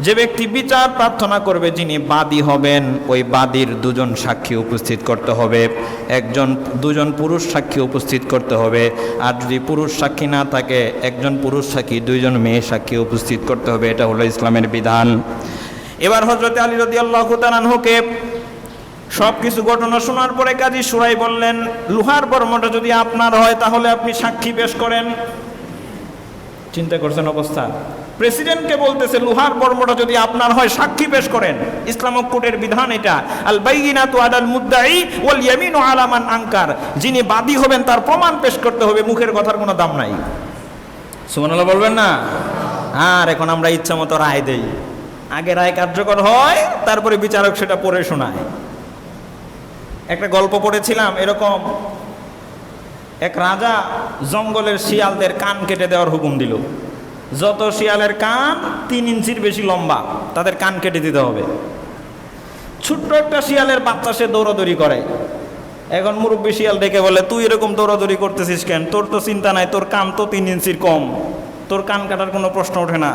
যে ব্যক্তি বিচার প্রার্থনা করবে, যিনি বাদী হবেন, ওই বাদীর দুজন সাক্ষী উপস্থিত করতে হবে, দুজন পুরুষ সাক্ষী উপস্থিত করতে হবে। আর যদি পুরুষ সাক্ষী না থাকে, একজন পুরুষ সাক্ষী, দুইজন মেয়ে সাক্ষী উপস্থিত করতে হবে। এটা হলো ইসলামের বিধান। এবার হযরতে আলী রাদিয়াল্লাহু তাআলা আনহুকে সব কিছু ঘটনা শোনার পরে কাজী সুরাই বললেন, লোহার বর্মটা যদি আপনার হয় তাহলে আপনি সাক্ষী পেশ করেন। চিন্তা করছেন অবস্থা? প্রেসিডেন্টকে বলতেছে, লোহার বর্মটা যদি আপনার হয় সাক্ষী পেশ করেন। ইসলামিক কোর্টের বিধান এটা, আল বাইয়িনাতু আলাল মুদ্দাঈ ওয়াল ইয়ামিনু আলা মান আনকার। যিনি বাদী হবেন তার প্রমাণ পেশ করতে হবে, মুখের কথার কোনো দাম নাই। সুবহানাল্লাহ বলবেন না? আর এখন আমরা ইচ্ছা মতো রায় দেই, আগে রায় কার্যকর হয়, তারপরে বিচারক সেটা পড়ে শোনায়। একটা গল্প পড়েছিলাম এরকম, এক রাজা জঙ্গলের শিয়ালদের কান কেটে দেওয়ার হুকুম দিল। যত শিয়ালের কান 3 ইঞ্চির বেশি লম্বা, তাদের কান কেটে দিতে হবে। ছোট্ট একটা শিয়ালের বাচ্চা, সে দৌড়াদৌড়ি করে। এখন মুরব্বী শিয়াল ডেকে বলে, তুই এরকম দৌড়াদৌড়ি করতেছিস কেন? তোর তো চিন্তা নাই, তোর কান তো 3 ইঞ্চির কম, তোর কান কাটার কোনো প্রশ্ন ওঠে না।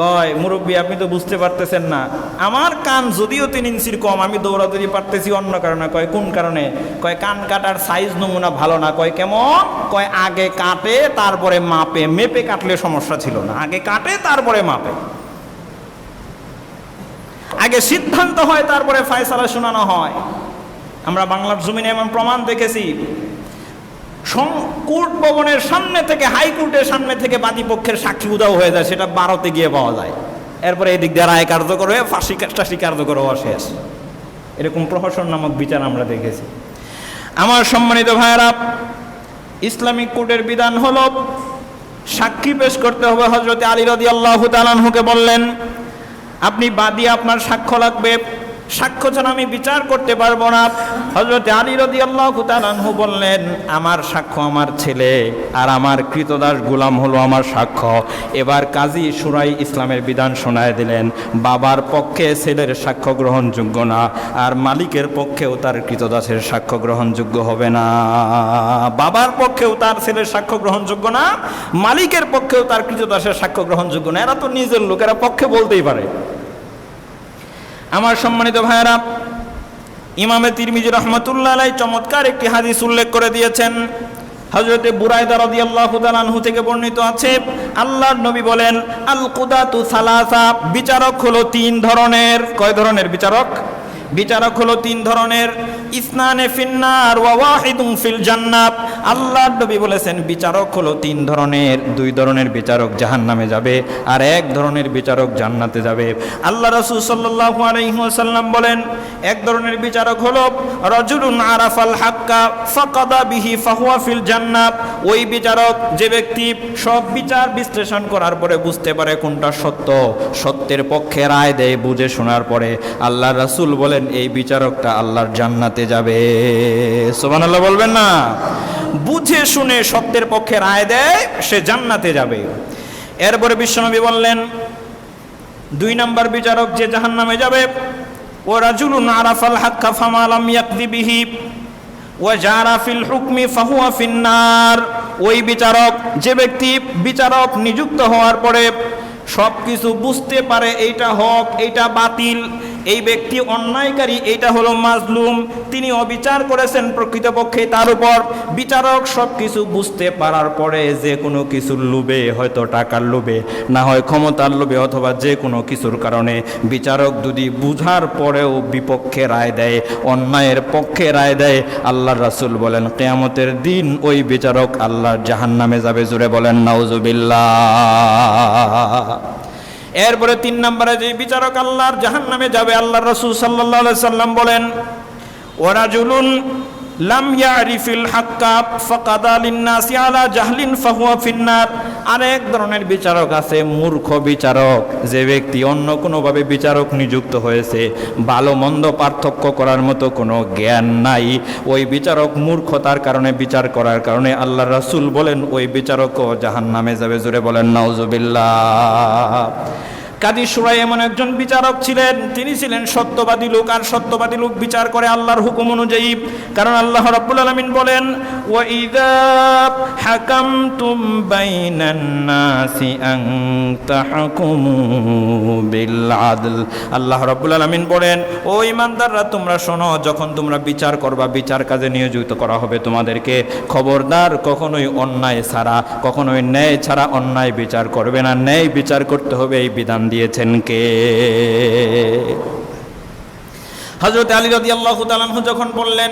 কয়, মুরব্বী আপনি তো বুঝতে পারতেছেন না, আমার কান যদিও 3 ইঞ্চির কম, আমি দৌড়াদৌড়ি পারতেছি অন্য কারণে। কয়, কোন কারণে? কয়, কান কাটার সাইজ নমুনা ভালো না। কয়, কেমন? কয়, আগে কাটে তারপরে মাপে, মেপে কাটলে সমস্যা ছিল না, আগে কাটে তারপরে মাপে, আগে সিদ্ধান্ত হয় তারপরে ফয়সালা শোনানো হয়। আমরা বাংলার জমিনে এমন প্রমাণ দেখেছি, কোর্ট ভবনের সামনে থেকে, হাইকোর্টের সামনে থেকে বাদী পক্ষের সাক্ষী উধাও হয়ে যায়, সেটা 12তে গিয়ে পাওয়া যায়। এরপরে এদিক দিয়ে রায় কার্যকর হয়ে ফাঁসি কার্যকর হওয়া শেষ। এরকম প্রহসন নামক বিচার আমরা দেখেছি। আমার সম্মানিত ভাইয়েরা, ইসলামিক কোর্টের বিধান হলো সাক্ষী পেশ করতে হবে। হযরত আলী রাদিয়াল্লাহু তাআলা আনহুকে বললেন, আপনি বাদী, আপনার সাক্ষ্য লাগবে, সাক্ষ্য ছাড়া আমি বিচার করতে পারবো না। হযরত আলী রাদিয়াল্লাহু তাআলা আনহু বললেন, আমার সাক্ষ্য আমার ছেলে, আর আমার কৃতদাস গোলাম হলো আমার সাক্ষ্য। এবার কাজী সুরাই ইসলামের বিধান শোনায় দিলেন, বাবার পক্ষে ছেলের সাক্ষ্য গ্রহণযোগ্য না, আর মালিকের পক্ষেও তার কৃতদাসের সাক্ষ্য গ্রহণযোগ্য হবে না। বাবার পক্ষেও তার ছেলের সাক্ষ্য গ্রহণযোগ্য না, মালিকের পক্ষেও তার কৃতদাসের সাক্ষ্য গ্রহণযোগ্য না। এরা তো নিজের লোক, এরা পক্ষে বলতেই পারে। আমার সম্মানিত ভাইয়েরা, ইমামে তিরমিজি রাহমাতুল্লাহ আলাইহি চমৎকার একটি হাদিস উল্লেখ করে দিয়েছেন। হযরতে বুরায়দা রাদিয়াল্লাহু তাআলা আনহু থেকে বর্ণিত আছে, আল্লাহর নবী বলেন, আল কুদাতু সালাসা, বিচারক হলো 3 ধরনের। কয় ধরনের বিচারক? বিচারক হলো 3 ধরনের। ইসনানে ফিন্নার ওয়া ওয়াহিদুন ফিল জান্নাহ। আল্লাহর নবী বলেছেন বিচারক হলো তিন ধরনের, দুই ধরনের বিচারক জাহান্নামে যাবে আর এক ধরনের বিচারক জান্নাতে যাবে। আল্লাহ রাসূল সাল্লাল্লাহু আলাইহি ওয়াসাল্লাম বলেন এক ধরনের বিচারক হলো রাজুলুন আরাফাল হাক্কা ফাকাদা বিহি ফাহুয়া ফিল জান্নাহ। ওই বিচারক যে ব্যক্তি সব বিচার বিশ্লেষণ করার পরে বুঝতে পারে কোনটা সত্য, সত্যের পক্ষে রায় দেয় বুঝে শোনার পরে, আল্লাহ রাসূল বলেন এই বিচারকটা আল্লাহর জান্নাতে যাবে। সুবহানাল্লাহ বলবেন না? বুঝে শুনে সত্যের পক্ষে রায় দেয় সে জান্নাতে যাবে। এরপরে বিশ্বনবী বললেন দুই নাম্বার বিচারক যে জাহান্নামে যাবে ও রাজুলুন আরাফাল হাক্কা ফামা লাম ইয়াকযি বিহি ওয়া জারা ফিল হুকমি ফাহুয়া ফিন্নার। ওই বিচারক যে ব্যক্তি বিচারক নিযুক্ত হওয়ার পরে সব কিছু বুঝতে পারে এইটা হক এইটা বাতিল, এই ব্যক্তি অন্যায়কারী এইটা হলো মাজলুম, তিনি অবিচার করেছেন প্রকৃতপক্ষে তার উপর। বিচারক সব কিছু বুঝতে পারার পরে যে কোনো কিছুর লোভে, হয়তো টাকার লোভে, না হয় ক্ষমতার লোভে, অথবা যে কোনো কিছুর কারণে বিচারক যদি বুঝার পরেও বিপক্ষে রায় দেয়, অন্যায়ের পক্ষে রায় দেয়, আল্লাহর রাসূল বলেন কিয়ামতের দিন ওই বিচারক আল্লাহর জাহান্নামে যাবে। জোরে বলেন নাউজুবিল্লাহ। এরপরে তিন নম্বরে যে বিচারক আল্লাহর জাহান্নামে যাবে, আল্লাহর রাসূল সাল্লাল্লাহু আলাইহি সাল্লাম বলেন ওয়ারাজুলুন লাম ইয়ারিফিল হাক্কা ফাকাদা লিন-নাসি আলা জাহলিন ফাহুয়া ফিন্নার। আরেক ধরনের বিচারক আছে মূর্খ বিচারক, যে ব্যক্তি অন্য কোনোভাবে বিচারক নিযুক্ত হয়েছে, ভালো মন্দ পার্থক্য করার মতো কোনো জ্ঞান নাই, ওই বিচারক মূর্খতার কারণে, বিচার করার কারণে আল্লাহর রাসূল বলেন ওই বিচারকও জাহান্নামে যাবে। জোরে বলেন নাউজুবিল্লাহ। কাজী শুরাই এমন একজন বিচারক ছিলেন, তিনি ছিলেন সত্যবাদী লোক, আর সত্যবাদী লোক বিচার করে আল্লাহর হুকুম অনুযায়ী। কারণ আল্লাহ রাব্বুল আলামিন বলেন ওয়া ইযা হাকামতুম বাইনান নাসি আন তাহকুমু বিল আদল। আল্লাহ রাব্বুল আলামিন বলেন ও ঈমানদাররা তোমরা শোনো, যখন তোমরা বিচার করবা, বিচার কাজে নিয়োজিত করা হবে তোমাদেরকে, খবরদার কখনোই অন্যায় ছাড়া, কখনোই ন্যায় ছাড়া অন্যায় বিচার করবে না, ন্যায় বিচার করতে হবে। এই বিধান দিয়েছেন কে? হযরত আলী রাদিয়াল্লাহু তাআলা আনহু যখন বললেন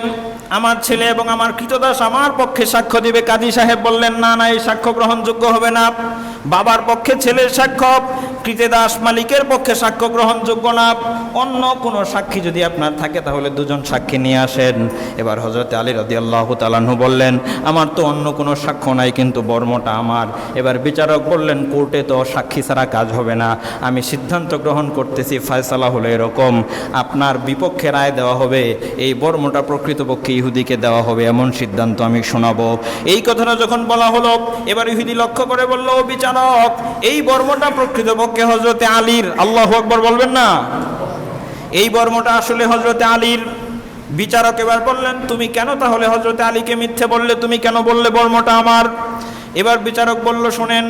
আমার ছেলে এবং আমার কৃতদাস আমার পক্ষে সাক্ষ্য দিবে, কাজী সাহেব বললেন না না, এই সাক্ষ্য গ্রহণযোগ্য হবে না। বাবার পক্ষে ছেলের সাক্ষ্য, কৃতদাস মালিকের পক্ষে সাক্ষ্য গ্রহণযোগ্য না। অন্য কোনো সাক্ষী যদি আপনার থাকে তাহলে দুজন সাক্ষী নিয়ে আসেন। এবার হযরত আলী রাদিয়াল্লাহু তাআলা আনহু বললেন আমার তো অন্য কোনো সাক্ষ্য নাই, কিন্তু বর্মটা আমার। এবার বিচারক বললেন কোর্টে তো সাক্ষী ছাড়া কাজ হবে না, আমি সিদ্ধান্ত গ্রহণ করতেছি, ফয়সালা হলো এরকম, আপনার বিপক্ষে রায় দেওয়া হবে, এই বর্মটা প্রকৃতপক্ষে ইহুদিকে দেওয়া হবে, এমন সিদ্ধান্ত আমি শোনাবো। এই কথাটা যখন বলা হলো, এবার ইহুদি লক্ষ্য করে বলল ও বিচারক, এই বর্মটা প্রকৃতপক্ষে হযরতে আলীর। আল্লাহু আকবার বলবেন না? এই বর্মটা আসলে হযরতে আলীর। বিচারক এবার বললেন তুমি কেন তাহলে হযরতে আলীকে মিথ্যে বললে, তুমি কেন বললে বর্মটা আমার? এবার বিচারক বলল শোনেন,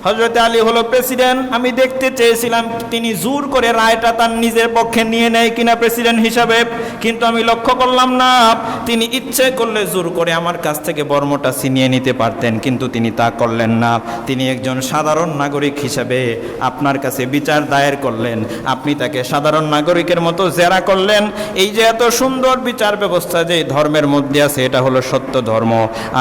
হযরতে আলী হলো প্রেসিডেন্ট, আমি দেখতে চেয়েছিলাম তিনি জোর করে রায়টা তার নিজের পক্ষে নিয়ে নেয় কিনা প্রেসিডেন্ট হিসাবে, কিন্তু আমি লক্ষ্য করলাম না, তিনি ইচ্ছে করলে জোর করে আমার কাছ থেকে বর্মটা ছিনিয়ে নিতে পারতেন, কিন্তু তিনি তা করলেন না। তিনি একজন সাধারণ নাগরিক হিসাবে আপনার কাছে বিচার দায়ের করলেন, আপনি তাকে সাধারণ নাগরিকের মতো জেরা করলেন। এই যে এত সুন্দর বিচার ব্যবস্থা যে ধর্মের মধ্যে আছে, এটা হলো সত্য ধর্ম,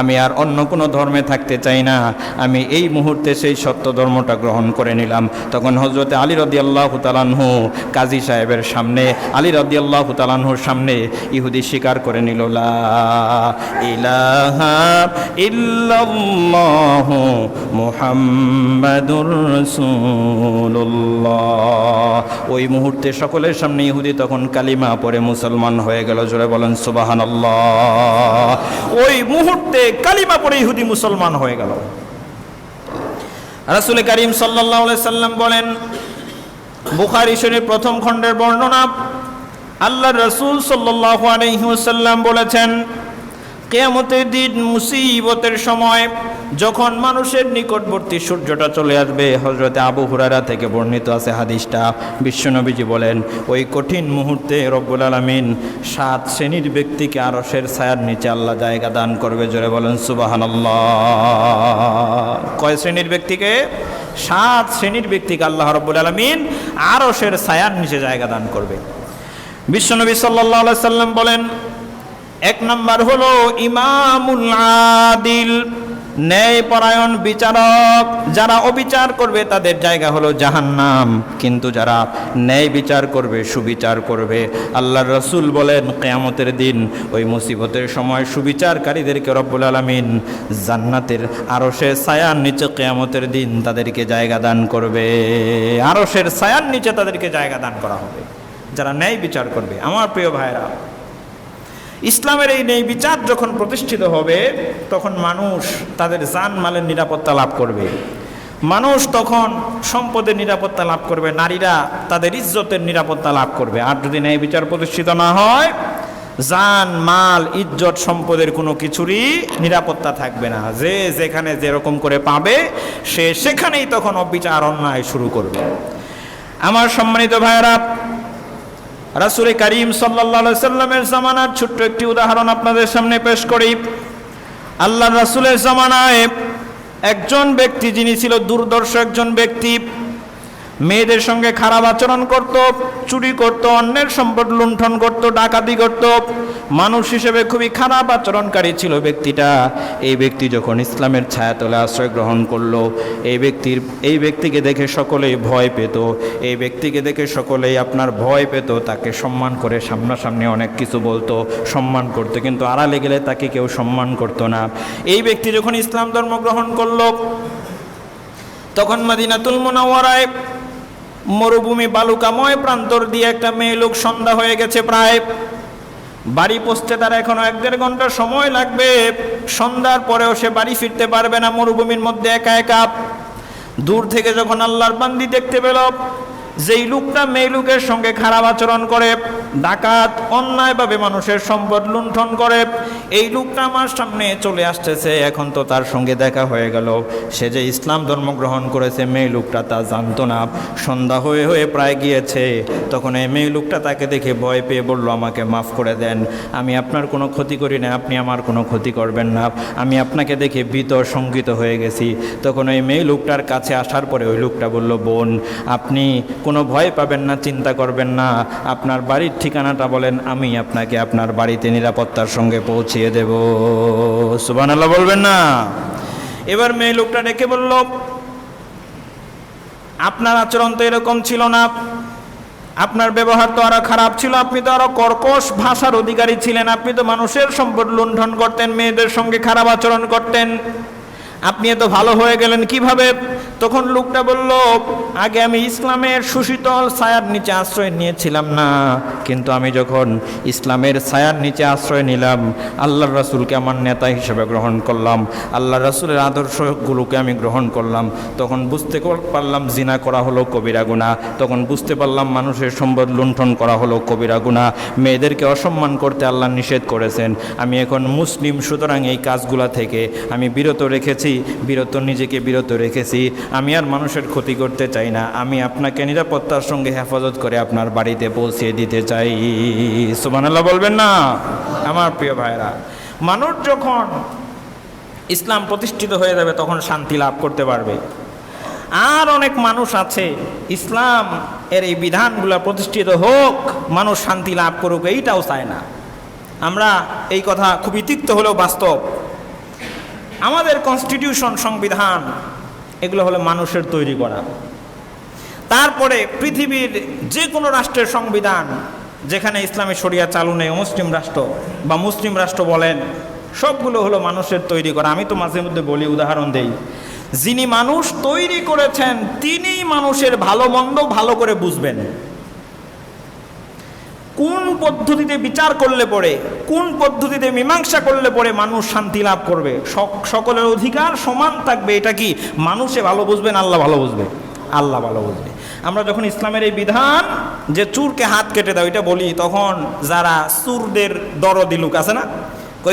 আমি আর অন্য কোনো ধর্মে থাকতে চাই না, আমি এই মুহূর্তে সেই সত্য ধর্মটা গ্রহণ করে নিলাম। তখন হযরতে আলী রাদিয়াল্লাহু তাআলা আনহু কাজী সাহেবের সামনে, আলী রাদিয়াল্লাহু তাআলা আনহুর সামনে ইহুদি স্বীকার করে নিল লা ইলাহা ইল্লাল্লাহু মুহাম্মাদুর রাসূলুল্লাহ। ওই মুহূর্তে সকলের সামনে ইহুদি তখন কালিমা পড়ে মুসলমান হয়ে গেল। জোরে বলেন সুবহানাল্লাহ। ওই মুহূর্তে কালিমা পড়ে ইহুদি মুসলমান হয়ে গেল। রাসূল করিম সাল্লাল্লাহু আলাইহি সাল্লাম বলেন, বুখারী শরীফ প্রথম খণ্ডের বর্ণনা, আল্লাহর রাসূল সাল্লাল্লাহু আলাইহি ওয়াসাল্লাম বলেছেন কিয়ামতের দিন মুসিবতের সময় যখন মানুষের নিকটবর্তী সূর্যটা চলে আসবে, হযরতে আবু হুরায়রা থেকে বর্ণিত আছে হাদিসটা, বিশ্বনবীজি বলেন ওই কঠিন মুহূর্তে রব্বুল আলামিন 7 শ্রেণীর ব্যক্তিকে আরশের ছায়ার নিচে আল্লাহ জায়গা দান করবে। জোরে বলেন সুবহানাল্লাহ। কয় শ্রেণীর ব্যক্তিকে? 7 শ্রেণীর ব্যক্তিকে আল্লাহ রব্বুল আলামিন আরশের ছায়ার নিচে জায়গা দান করবে। বিশ্বনবী সাল্লাল্লাহু আলাইহি সাল্লাম বলেন এক নাম্বার হলো ইমামুল আদিল, ন্যায়পরায়ণ বিচারক। যারা অবিচার করবে তাদের জায়গা হলো জাহান্নাম, কিন্তু যারা ন্যায় বিচার করবে, সুবিচার করবে, আল্লাহর রাসূল বলেন কিয়ামতের দিন ওই মুসিবতের সময় সুবিচারকারীদেরকে রব্বুল আলামিন জান্নাতের আরশের ছায়ার নিচে কিয়ামতের দিন তাদেরকে জায়গা দান করবে। আরশের ছায়ার নিচে তাদেরকে জায়গা দান করা হবে যারা ন্যায় বিচার করবে। আমার প্রিয় ভাইরা, ইসলামের এই ন্যায় বিচার যখন প্রতিষ্ঠিত হবে তখন মানুষ তাদের জানমালের নিরাপত্তা লাভ করবে, মানুষ তখন সম্পদের নিরাপত্তা লাভ করবে, নারীরা তাদের ইজ্জতের নিরাপত্তা লাভ করবে। আর যদি ন্যায় বিচার প্রতিষ্ঠিত না হয়, জান মাল ইজ্জত সম্পদের কোনো কিছুরই নিরাপত্তা থাকবে না। যে যেখানে যেরকম করে পাবে সে সেখানেই তখন অবিচার অন্যায় শুরু করবে। আমার সম্মানিত ভাইয়েরা, রাসূল করিম সাল্লাল্লাহু আলাইহি সাল্লামের জামানার ছোট্ট একটি উদাহরণ আপনাদের সামনে পেশ করি। আল্লাহর রাসূলের জামানায় একজন ব্যক্তি, যিনি ছিল দুর্দর্শ একজন ব্যক্তি, মেয়েদের সঙ্গে খারাপ আচরণ করত, চুরি করত, অন্যের সম্পদ লুণ্ঠন করত, ডাকাতি করত, মানুষ হিসেবে খুবই খারাপ আচরণকারী ছিল ব্যক্তিটা। এই ব্যক্তি যখন ইসলামের ছায়াতলে আশ্রয় গ্রহণ করলো, এই ব্যক্তিকে দেখে সকলেই ভয় পেত, এই ব্যক্তিকে দেখে সকলেই আপনার ভয় পেত, তাকে সম্মান করে সামনাসামনি অনেক কিছু বলতো, সম্মান করতো, কিন্তু আড়ালে গেলে তাকে কেউ সম্মান করতো না। এই ব্যক্তি যখন ইসলাম ধর্ম গ্রহণ করলো, তখন মদিনাতুল মুনাওয়ারায় মরুভূমি বালুকাময় প্রান্তর দিয়ে একটা মেয়ে লোক, সন্ধ্যা হয়ে গেছে প্রায়, বাড়ি পৌঁছতে তার এখনো 1-1.5 ঘন্টা সময় লাগবে। সন্ধ্যার পরেও সে বাড়ি ফিরতে পারবে না, মরুভূমির মধ্যে একা একা। দূর থেকে যখন আল্লাহর বান্দি দেখতে পেল যেই লোকটা মেয়ে লোকের সঙ্গে খারাপ আচরণ করে, ডাকাত, অন্যায়ভাবে মানুষের সম্পদ লুণ্ঠন করে, এই লোকটা আমার সামনে চলে আসতেছে, এখন তো তার সঙ্গে দেখা হয়ে গেল। সে যে ইসলাম ধর্ম গ্রহণ করেছে মেয়ে লোকটা তা জানতো না। সন্ধ্যা হয়ে হয়ে প্রায় গিয়েছে, তখন এই মেয়ে লোকটা তাকে দেখে ভয় পেয়ে বলল, আমাকে মাফ করে দেন, আমি আপনার কোনো ক্ষতি করি না, আপনি আমার কোনো ক্ষতি করবেন না, আমি আপনাকে দেখে ভীত শঙ্কিত হয়ে গেছি। তখন ওই মেয়ে লোকটার কাছে আসার পরে ওই লোকটা বলল, বোন, আপনি কোনো ভয় পাবেন না, চিন্তা করবেন না, আপনার বাড়ির ঠিকানাটা বলেন, আমি আপনাকে আপনার বাড়িতে নিরাপত্তার সঙ্গে পৌঁছিয়ে দেব। সুবহানাল্লাহ বলবেন না? এবার মেয়ে লোকটা ডেকে বলল, আপনার আচরণ তো এরকম ছিল না, আপনার ব্যবহার তো আরো খারাপ ছিল, আপনি তো আরো কর্কশ ভাষার অধিকারী ছিলেন, আপনি তো মানুষের সম্পদ লুণ্ঠন করতেন, মেয়েদের সঙ্গে খারাপ আচরণ করতেন, আপনি এত ভালো হয়ে গেলেন কিভাবে? তখন লোকটা বলল, আগে আমি ইসলামের সুশীতল ছায়ার নিচে আশ্রয় নিয়েছিলাম না, কিন্তু আমি যখন ইসলামের ছায়ার নিচে আশ্রয় নিলাম, আল্লাহর রাসূলকে আমার নেতা হিসেবে গ্রহণ করলাম, আল্লাহর রাসূলের আদর্শগুলোকে আমি গ্রহণ করলাম, তখন বুঝতে পারলাম জিনা করা হলো কবিরা গুনাহ, তখন বুঝতে পারলাম মানুষের সম্পদ লুণ্ঠন করা হলো কবিরা গুনাহ, মেয়েদেরকে অসম্মান করতে আল্লাহ নিষেধ করেছেন। আমি এখন মুসলিম, সুতরাং এই কাজগুলা থেকে আমি নিজেকে বিরত রেখেছি, আমি আর মানুষের ক্ষতি করতে চাই না, আমি আপনাকে নিরাপত্তার সঙ্গে হেফাজত করে আপনার বাড়িতে পৌঁছে দিতে চাই। সুবহানাল্লাহ বলবেন না? আমার প্রিয় ভাইরা, মানুষ যখন ইসলাম প্রতিষ্ঠিত হয়ে যাবে তখন শান্তি লাভ করতে পারবে। আর অনেক মানুষ আছে ইসলাম এর এই বিধানগুলো প্রতিষ্ঠিত হোক, মানুষ শান্তি লাভ করুক, এইটাও চায় না। আমরা এই কথা খুবই তিক্ত হলেও বাস্তব। আমাদের কনস্টিটিউশন, সংবিধান, এগুলো হলো মানুষের তৈরি করা। তারপরে পৃথিবীর যে কোনো রাষ্ট্রের সংবিধান যেখানে ইসলামী শরিয়া চালু নেই, মুসলিম রাষ্ট্র বা মুসলিম রাষ্ট্র বলেন, সবগুলো হলো মানুষের তৈরি করা। আমি তো মাঝে মধ্যে বলি, উদাহরণ দেই, যিনি মানুষ তৈরি করেছেন তিনিই মানুষের ভালো মন্দ ভালো করে বুঝবেন। কোন পদ্ধতিতে বিচার করলে পরে, কোন পদ্ধতিতে মীমাংসা করলে পরে মানুষ শান্তি লাভ করবে, সকলের অধিকার সমান থাকবে, এটা কি মানুষে ভালো বুঝবেন, আল্লাহ ভালো বুঝবে? আল্লাহ ভালো বুঝবে। আমরা যখন ইসলামের এই বিধান যে চুরকে হাত কেটে দাও এটা বলি, তখন যারা চুরদের দরদি লোক আছে না,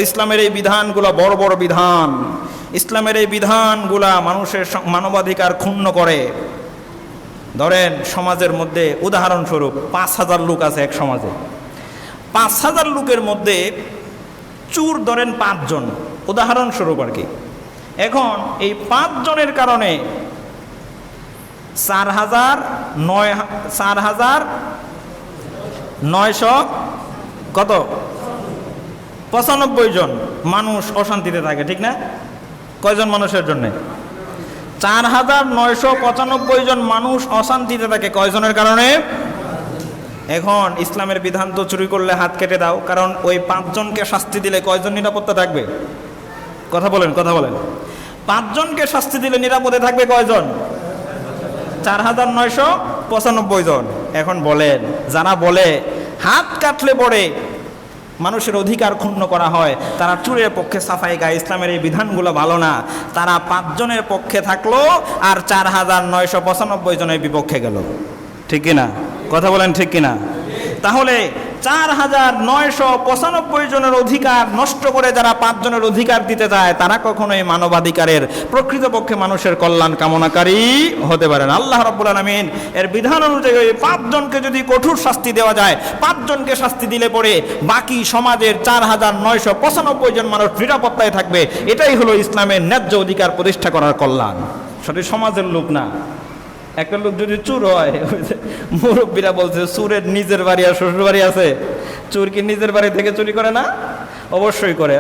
ইসলামের এই বিধানগুলো বড় বড় বিধান, ইসলামের এই বিধানগুলা মানুষের মানবাধিকার ক্ষুণ্ণ করে। ধরেন সমাজের মধ্যে উদাহরণস্বরূপ 5,000 লোক আছে এক সমাজে, 5,000 লোকের মধ্যে চুর ধরেন 5 জন, উদাহরণস্বরূপ আর কি। এখন এই 5 জনের কারণে 4,900 কত 95 জন মানুষ অশান্তিতে থাকে, ঠিক না? কয়জন মানুষের জন্যে? 4995 জন মানুষ অশান্তিতে থাকে কয়জনের কারণে? এখন ইসলামের বিধান তো চুরি করলে হাত কেটে দাও, কারণ ওই 5 জনকে শাস্তি দিলে কয়জন নিরাপত্তা থাকবে? কথা বলেন, কথা বলেন। 5 জনকে শাস্তি দিলে নিরাপদে থাকবে কয়জন? 4995 জন। এখন বলেন, যারা বলে হাত কাটলে পড়ে মানুষের অধিকার ক্ষুণ্ণ করা হয়, তারা চুরের পক্ষে সাফাই গায়, ইসলামের এই বিধানগুলো ভালো না, তারা 5 জনের পক্ষে থাকলো আর 4995 জনের বিপক্ষে গেল, ঠিক কিনা? কথা বলেন, ঠিক কিনা? তাহলে 4995 জনের অধিকার নষ্ট করে যারা 5 জনের অধিকার দিতে চায়, তারা কখনোই মানবাধিকারের প্রকৃতপক্ষে মানুষের কল্যাণ কামনাকারী হতে পারে না। আল্লাহ রাব্বুল আলামিন এর বিধান অনুযায়ী 5 জনকে যদি কঠোর শাস্তি দেওয়া যায়, 5 জনকে শাস্তি দিলে পরে বাকি সমাজের 4995 জন মানুষ নিরাপত্তায় থাকবে। এটাই হলো ইসলামের ন্যায্য অধিকার প্রতিষ্ঠা করার কল্যাণ, সেটা সমাজের লোক না। একটা লোক যদি চুর হয়, মুরব্বীরা বলছে চুরের নিজের বাড়ি আর শ্বশুর বাড়ি আছে, চুর কি নিজের বাড়ি থেকে চুরি করে না? অবশ্যই করে।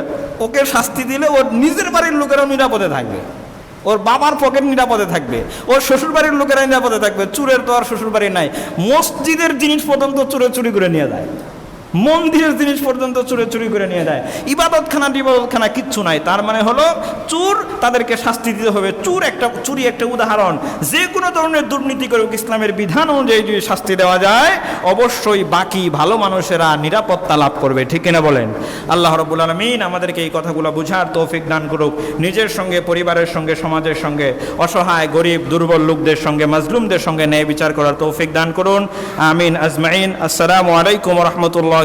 ওকে শাস্তি দিলে ওর নিজের বাড়ির লোকেরাও নিরাপদে থাকবে, ওর বাবার পকেট নিরাপদে থাকবে, ওর শ্বশুর বাড়ির লোকেরা নিরাপদে থাকবে। চুরের তো আর শ্বশুর বাড়ি নাই, মসজিদের জিনিস পর্যন্ত চুরে চুরি করে নিয়ে যায়, মন্দিরের জিনিস পর্যন্ত চুরে চুরি করে নিয়ে যায়, ইবাদতখানা কিচ্ছু নাই। তার মানে হলো চুর, তাদেরকে শাস্তি দিতে হবে। চুরি একটা উদাহরণ। যে কোনো ধরনের দুর্নীতি করুক, ইসলামের বিধান অনুযায়ী যদি শাস্তি দেওয়া যায়, অবশ্যই বাকি ভালো মানুষেরা নিরাপত্তা লাভ করবে, ঠিক কিনা বলেন? আল্লাহ রাব্বুল আলামিন আমাদেরকে এই কথাগুলো বুঝার তৌফিক দান করুক। নিজের সঙ্গে, পরিবারের সঙ্গে, সমাজের সঙ্গে, অসহায় গরিব দুর্বল লোকদের সঙ্গে, মাজলুমদের সঙ্গে ন্যায় বিচার করার তৌফিক দান করুন। আমিন আজমাইন। আসসালামু আলাইকুম ওয়া রাহমাতুল্লাহি